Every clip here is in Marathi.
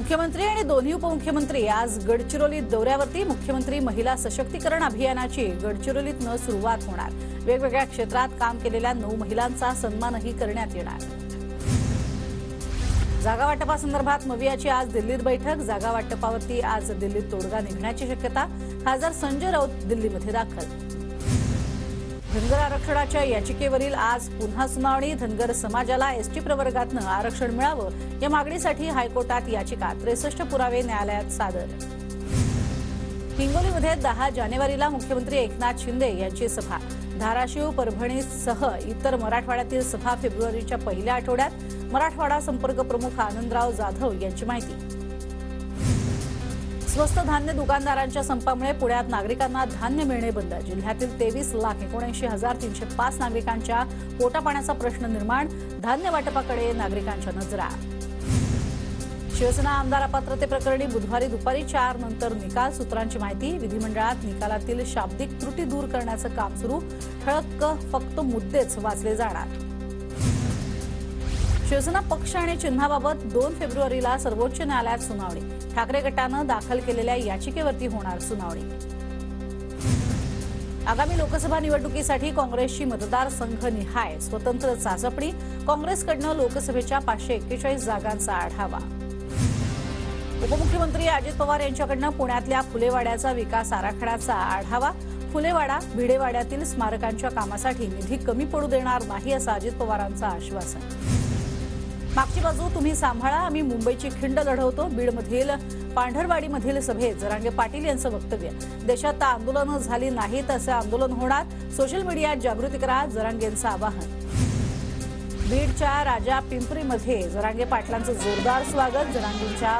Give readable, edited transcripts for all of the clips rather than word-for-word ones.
मुख्यमंत्री आणि दोन्ही उपमुख्यमंत्री आज गडचिरोली दौऱ्यावरती। मुख्यमंत्री महिला सशक्तीकरण अभियानाची गडचिरोलीतनं सुरुवात होणार। वेगवेगळ्या क्षेत्रात काम केलेल्या 9 महिलांचा सन्मानही करण्यात येणार। जागा वाटपासंदर्भात मवियाची आज दिल्लीत बैठक। जागा वाटपावरती आज दिल्लीत तोडगा निघण्याची शक्यता। खासदार संजय राऊत दिल्लीमध्ये दाखल। धनगर आरक्षणाच्या याचिकेवरील आज पुन्हा सुनावणी। धनगर समाजाला एसटी प्रवर्गातनं आरक्षण मिळावं या मागणीसाठी हायकोर्टात याचिका। 63 पुरावे न्यायालयात सादर। हिंगोलीमध्ये 10 जानेवारीला मुख्यमंत्री एकनाथ शिंदे यांची सभा। धाराशिव परभणीसह इतर मराठवाड्यातील सभा फेब्रुवारीच्या पहिल्या आठवड्यात। मराठवाडा संपर्क प्रमुख आनंदराव जाधव यांची माहिती। स्वस्त धान्य दुकानदारांच्या संपामुळे पुण्यात नागरिकांना धान्य मिळणे बंद। जिल्ह्यातील 23,79,305 नागरिकांच्या पोटापाण्याचा प्रश्न निर्माण। धान्य वाटपाकडे नागरिकांच्या नजरा। शिवसेना आमदार अपात्रते प्रकरणी बुधवारी दुपारी 4 नंतर निकाल। सूत्रांची माहिती। विधिमंडळात निकालातील शाब्दिक त्रुटी दूर करण्याचं काम सुरू। ठळक फक्त मुद्देच वाचले जाणार। शिवसेना पक्ष आणि चिन्हाबाबत 2 फेब्रुवारीला सर्वोच्च न्यायालयात सुनावणी। ठाकरे गटानं दाखल केलेल्या याचिकेवरती होणार सुनावणी। आगामी लोकसभा निवडणुकीसाठी काँग्रेसची मतदारसंघनिहाय स्वतंत्र चाचपणी। काँग्रेसकडनं लोकसभेच्या 541 जागांचा आढावा। उपमुख्यमंत्री अजित पवार यांच्याकडनं पुण्यातल्या फुलेवाड्याचा विकास आराखड्याचा आढावा। फुलेवाडा भिडेवाड्यातील स्मारकांच्या कामासाठी निधी कमी पडू देणार नाही असं अजित पवारांचं आश्वासन। मागची बाजू तुम्ही सांभाळा, आम्ही मुंबईची खिंड लढवतो। बीडमधील पांढरवाडीमधील सभेत जरांगे पाटील यांचं वक्तव्य। देशात आंदोलनं झाली नाहीत असं आंदोलन होणार। सोशल मीडियात जागृती करा, जरांगेंचं आवाहन। बीडच्या राजा पिंपरीमध्ये जरांगे पाटलांचं जोरदार स्वागत। जरांगेंच्या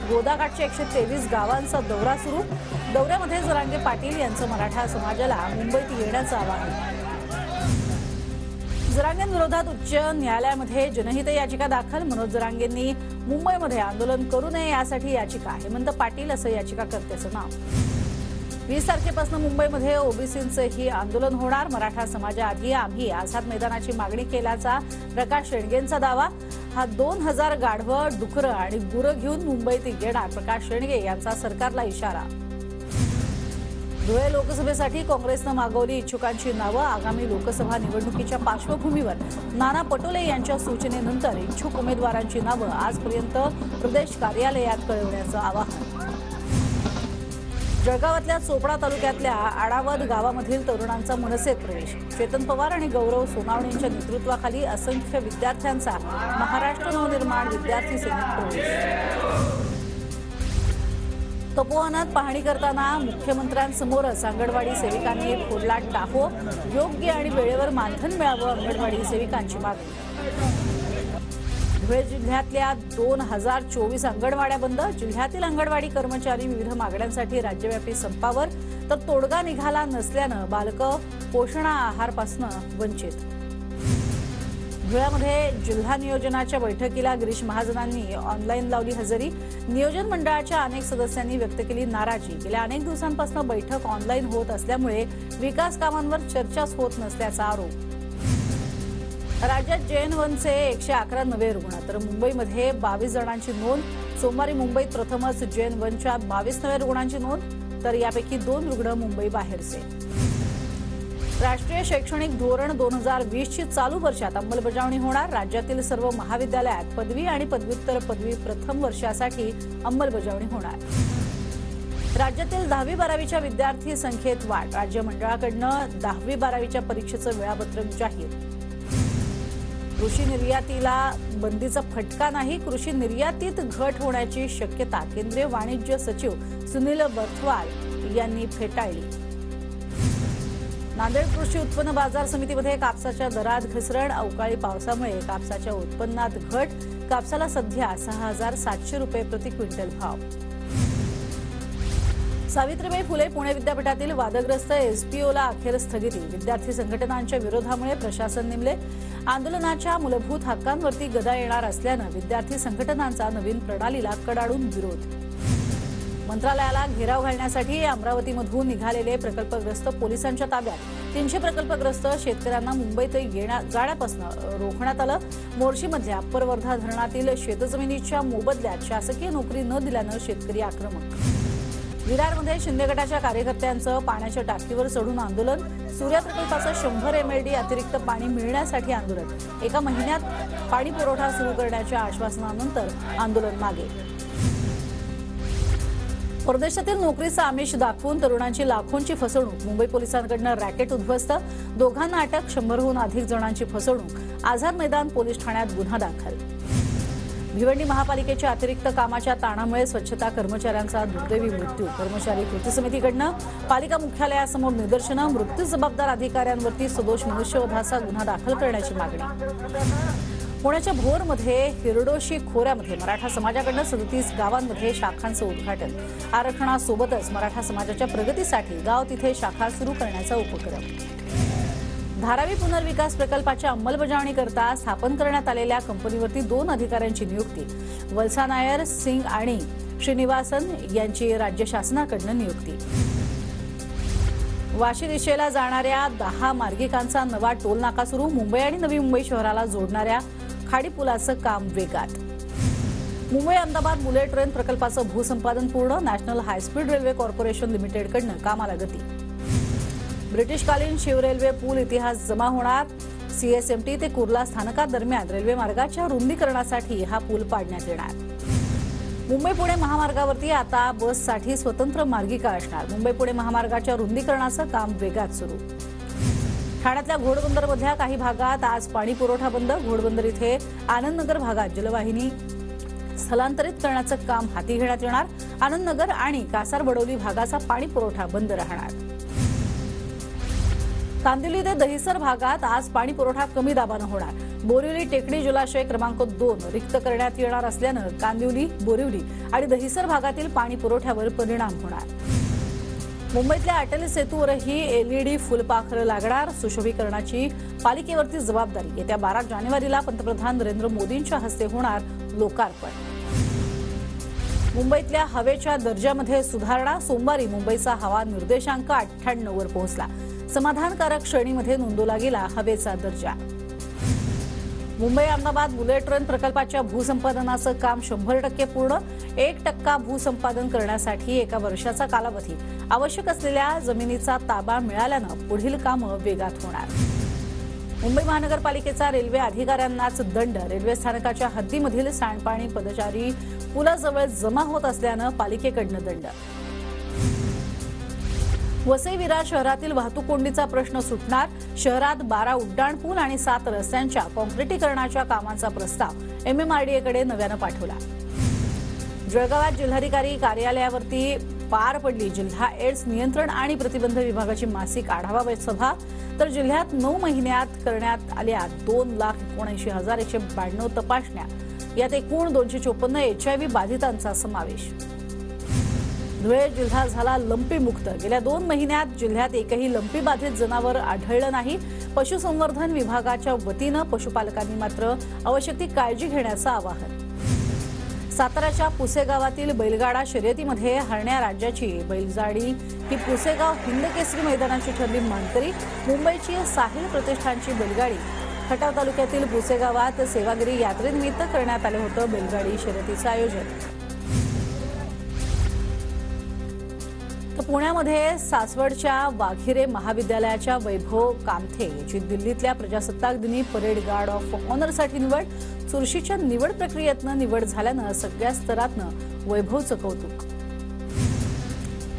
गोदाकाठच्या 123 गावांचा दौरा सुरू। दौऱ्यामध्ये जरांगे पाटील यांचं मराठा समाजाला मुंबईत येण्याचं आवाहन। जरांगेंविरोधात उच्च न्यायालयामध्ये जनहित याचिका दाखल। मनोज जरांगेंनी मुंबईमध्ये आंदोलन करू नये यासाठी याचिका। हेमंत पाटील असं याचिकाकर्त्याचं नाव। 20 तारखेपासून मुंबईमध्ये ओबीसींचंही आंदोलन होणार। मराठा समाजाआधी आम्ही आझाद मैदानाची मागणी केल्याचा प्रकाश शेंडगेंचा दावा। 2000 गाढवं, डुकरं आणि गुरं घेऊन मुंबईत येणार प्रकाश शेंडगे यांचा सरकारला इशारा। धुळे लोकसभेसाठी काँग्रेसनं मागवली इच्छुकांची नावं। आगामी लोकसभा निवडणुकीच्या पार्श्वभूमीवर नाना पटोले यांच्या सूचनेनंतर इच्छुक उमेदवारांची नावं आजपर्यंत प्रदेश कार्यालयात कळवण्याचं आवाहन। जळगावातल्या चोपडा तालुक्यातल्या आडावद गावामधील तरुणांचा मनसेत प्रवेश। चेतन पवार आणि गौरव सोनावणेंच्या नेतृत्वाखाली असंख्य विद्यार्थ्यांचा महाराष्ट्र नवनिर्माण विद्यार्थी सेनेत प्रवेश। तपोवनात पाहणी करताना मुख्यमंत्र्यांसमोरच अंगणवाडी सेविकांनी फोडला टाहो। योग्य आणि वेळेवर मानधन मिळावं अंगणवाडी सेविकांची मागणी। धुळे जिल्ह्यातल्या 2024 अंगणवाड्या बंद। जिल्ह्यातील अंगणवाडी कर्मचारी विविध मागण्यांसाठी राज्यव्यापी संपावर, तर तोडगा निघाला नसल्यानं बालकं पोषण आहारापासून वंचित। धुळ्यामध्ये जिल्हा नियोजनाच्या बैठकीला गिरीश महाजनांनी ऑनलाईन लावली हजेरी। नियोजन मंडळाच्या अनेक सदस्यांनी व्यक्त केली नाराजी। गेल्या अनेक दिवसांपासून बैठक ऑनलाईन होत असल्यामुळे विकास कामांवर चर्चाच होत नसल्याचा आरोप। राज्यात JN1चे 111 नवे रुग्ण, तर मुंबईमध्ये 22 जणांची नोंद। सोमवारी मुंबईत प्रथमच JN1च्या 22 नव्या रुग्णांची नोंद, तर यापैकी 2 रुग्ण मुंबई बाहेरचे। राष्ट्रीय शैक्षणिक धोरण 2020 ची चालू वर्षात अंमलबजावणी होणार। राज्यातील सर्व महाविद्यालयात पदवी आणि पदव्युत्तर पदवी प्रथम वर्षासाठी अंमलबजावणी होणार। राज्यातील 10वी-12वीच्या विद्यार्थी संख्येत वाढ। राज्य मंडळाकडनं 10वी-12वीच्या परीक्षेचं वेळापत्रक जाहीर। कृषी निर्यातीला बंदीचा फटका नाही, कृषी निर्यातीत घट होण्याची शक्यता केंद्रीय वाणिज्य सचिव सुनील बर्थवाल यांनी फेटाळली। नांदेड कृषी उत्पन्न बाजार समितीमध्ये कापसाच्या दरात घसरण। अवकाळी पावसामुळे कापसाच्या उत्पन्नात घट। कापसाला सध्या 6,700 रुपये प्रति क्विंटल भाव। सावित्रीबाई फुले पुणे विद्यापीठातील वादग्रस्त SPOला अखेर स्थगिती। विद्यार्थी संघटनांच्या विरोधामुळे प्रशासन नेमले। आंदोलनाच्या मूलभूत हक्कांवरती गदा येणार असल्यानं विद्यार्थी संघटनांचा नवीन प्रणालीला कडाडून विरोध। मंत्रालयाला घेराव घालण्यासाठी अमरावतीमधून निघालेले प्रकल्पग्रस्त पोलिसांच्या ताब्यात। 300 प्रकल्पग्रस्त शेतकऱ्यांना मुंबईत जाण्यापासून रोखण्यात आलं। मोर्शीमधल्या अप्पर वर्धा धरणातील शेतजमिनीच्या मोबदल्यात शासकीय नोकरी न दिल्यानं शेतकरी आक्रमक। विरारमध्ये शिंदे गटाच्या कार्यकर्त्यांचं पाण्याच्या टाकीवर चढून आंदोलन। सूर्या प्रकल्पाचं 100 MLD अतिरिक्त पाणी मिळण्यासाठी आंदोलन। एका महिन्यात पाणी पुरवठा सुरू करण्याच्या आश्वासनानंतर आंदोलन मागे। परदेशातील नोकरीचा आमिष दाखवून तरुणांची लाखोंची फसवणूक। मुंबई पोलिसांकडून रॅकेट उद्ध्वस्त। दोघांना अटक। 100हून अधिक जणांची फसवणूक। आझाद मैदान पोलीस ठाण्यात गुन्हा दाखल। भिवंडी महापालिकेच्या अतिरिक्त कामाच्या ताणामुळे स्वच्छता कर्मचाऱ्यांचा दुर्दैवी मृत्यू। कर्मचारी कृती समितीकडून पालिका मुख्यालयासमोर निदर्शनं। मृत्यू जबाबदार अधिकाऱ्यांवरती सदोष मनुष्यवधाचा गुन्हा दाखल करण्याची मागणी। पुण्याच्या भोरमध्ये हिरडोशी खोऱ्यामध्ये मराठा समाजाकडून 37 गावांमध्ये शाखांचं उद्घाटन। आरक्षणासोबतच मराठा समाजाच्या प्रगतीसाठी गाव तिथे शाखा सुरू करण्याचा उपक्रम। धारावी पुनर्विकास प्रकल्पाच्या अंमलबजावणीकरता स्थापन करण्यात आलेल्या कंपनीवरती 2 अधिकाऱ्यांची नियुक्ती। वल्सा नायर सिंग आणि श्रीनिवासन यांची राज्य शासनाकडून नियुक्ती। वाशी दिशेला जाणाऱ्या 10 मार्गिकांचा नवा टोल नाका सुरू। मुंबई आणि नवी मुंबई शहराला जोडणाऱ्या खाडी पुलाचं काम वेगात। मुंबई अहमदाबाद बुलेट ट्रेन प्रकल्पाचं भूसंपादन पूर्ण। नॅशनल हायस्पीड रेल्वे कॉर्पोरेशन लिमिटेडकडून कामाला गती। ब्रिटिशकालीन शिव रेल्वे पूल इतिहास जमा होणार। CSMT ते कुर्ला स्थानकादरम्यान रेल्वे मार्गाच्या रुंदीकरणासाठी हा पूल पाडण्यात येणार। मुंबई पुणे महामार्गावरती आता बससाठी स्वतंत्र मार्गिका असणार। मुंबई पुणे महामार्गाच्या रुंदीकरणाचं काम वेगात सुरू। ठाण्यातल्या घोडबंदरमधल्या काही भागात आज पाणी पुरवठा बंद। घोडबंदर इथे आनंदनगर भागात जलवाहिनी स्थलांतरित करण्याचं काम हाती घेण्यात येणार। आनंदनगर आणि कासारबडोली भागाचा पाणी पुरवठा बंद राहणार। कांदिवली ते दहिसर भागात आज पाणी पुरवठा कमी दाबानं होणार। बोरिवली टेकडी जलाशय क्रमांक 2 रिक्त करण्यात येणार असल्यानं कांदिवली, बोरिवली आणि दहिसर भागातील पाणी पुरवठ्यावर परिणाम होणार। मुंबईतल्या अटल सेतूवरही LED फुलपाखरं लागणार। सुशोभीकरणाची पालिकेवरती जबाबदारी। येत्या 12 जानेवारीला पंतप्रधान नरेंद्र मोदींच्या हस्ते होणार लोकार्पण। मुंबईतल्या हवेच्या दर्जामध्ये सुधारणा। सोमवारी मुंबईचा हवा निर्देशांक 98 वर पोहोचला। समाधानकारक श्रेणीमध्ये नोंदवला गेला हवेचा दर्जा। मुंबई अहमदाबाद बुलेट ट्रेन प्रकल्पाच्या भूसंपादनाचं काम 100% पूर्ण। 1% भूसंपादन करण्यासाठी एका वर्षाचा कालावधी। आवश्यक असलेल्या जमिनीचा ताबा मिळाल्यानं पुढील कामं वेगात होणार। मुंबई महानगरपालिकेचा रेल्वे अधिकाऱ्यांनाच दंड। रेल्वे स्थानकाच्या हद्दीमधील सांडपाणी पदचारी पुलाजवळ जमा होत असल्यानं पालिकेकडून दंड। वसई विरार शहरातील वाहतूक कोंडीचा प्रश्न सुटणार। शहरात 12 उड्डाणपूल आणि 7 रस्त्यांच्या काँक्रिटीकरणाच्या कामांचा प्रस्ताव MMRDAकडे नव्यानं पाठवला। जळगावात जिल्हाधिकारी कार्यालयावरती पार पडली जिल्हा एड्स नियंत्रण आणि प्रतिबंध विभागाची मासिक आढावा सभा। तर जिल्ह्यात 9 महिन्यात करण्यात आल्या 2,79,192 तपासण्या। यात एकूण 254 HIV बाधितांचा समावेश। धुळे जिल्हा झाला लंपी मुक्त। गेल्या 2 महिन्यात जिल्ह्यात एकही लंपी बाधित जनावर आढळलं नाही। पशुसंवर्धन विभागाच्या वतीनं पशुपालकांनी मात्र आवश्यक ती काळजी घेण्याचं आवाहन। साताऱ्याच्या पुसेगावातील बैलगाडा शर्यतीमध्ये हरण्या राज्याची बैलगाडी ही पुसेगाव हिंदकेसरी मैदानाची ठरली मानकरी। मुंबईची साहिल प्रतिष्ठानची बैलगाडी खटाव तालुक्यातील पुसेगावात सेवागिरी यात्रेनिमित्त करण्यात आलं होतं बैलगाडी शर्यतीचं आयोजन। पुण्यामध्ये सासवडच्या वाघिरे महाविद्यालयाच्या वैभव कामथे याची दिल्लीतल्या प्रजासत्ताक दिनी परेड गार्ड ऑफ ऑनरसाठी निवड। चुरशीच्या निवड प्रक्रियेतनं निवड झाल्यानं सगळ्या स्तरातनं वैभवचं कौतुक।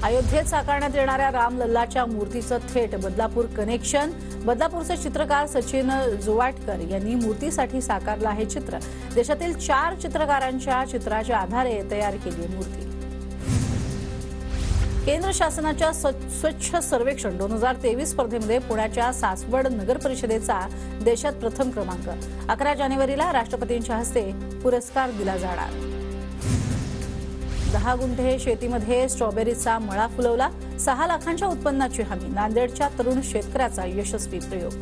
अयोध्येत साकारण्यात येणाऱ्या रामलल्लाच्या मूर्तीचं थेट बदलापूर कनेक्शन। बदलापूरचे चित्रकार सचिन जोवाटकर यांनी मूर्तीसाठी साकारलं आहे चित्र। देशातील 4 चित्रकारांच्या चित्राच्या आधारे तयार केली मूर्ती। केंद्र शासनाच्या स्वच्छ सर्वेक्षण 2023 स्पर्धेमध्ये पुण्याच्या सासवड नगर परिषदेचा देशात प्रथम क्रमांक। 11 जानेवारीला राष्ट्रपतींच्या हस्ते पुरस्कार दिला जाणार। 10 गुंठे शेतीमध्ये स्ट्रॉबेरीचा मळा फुलवला। 6 लाखांच्या उत्पन्नाची हमी। नांदेडच्या तरुण शेतकऱ्याचा यशस्वी प्रयोग।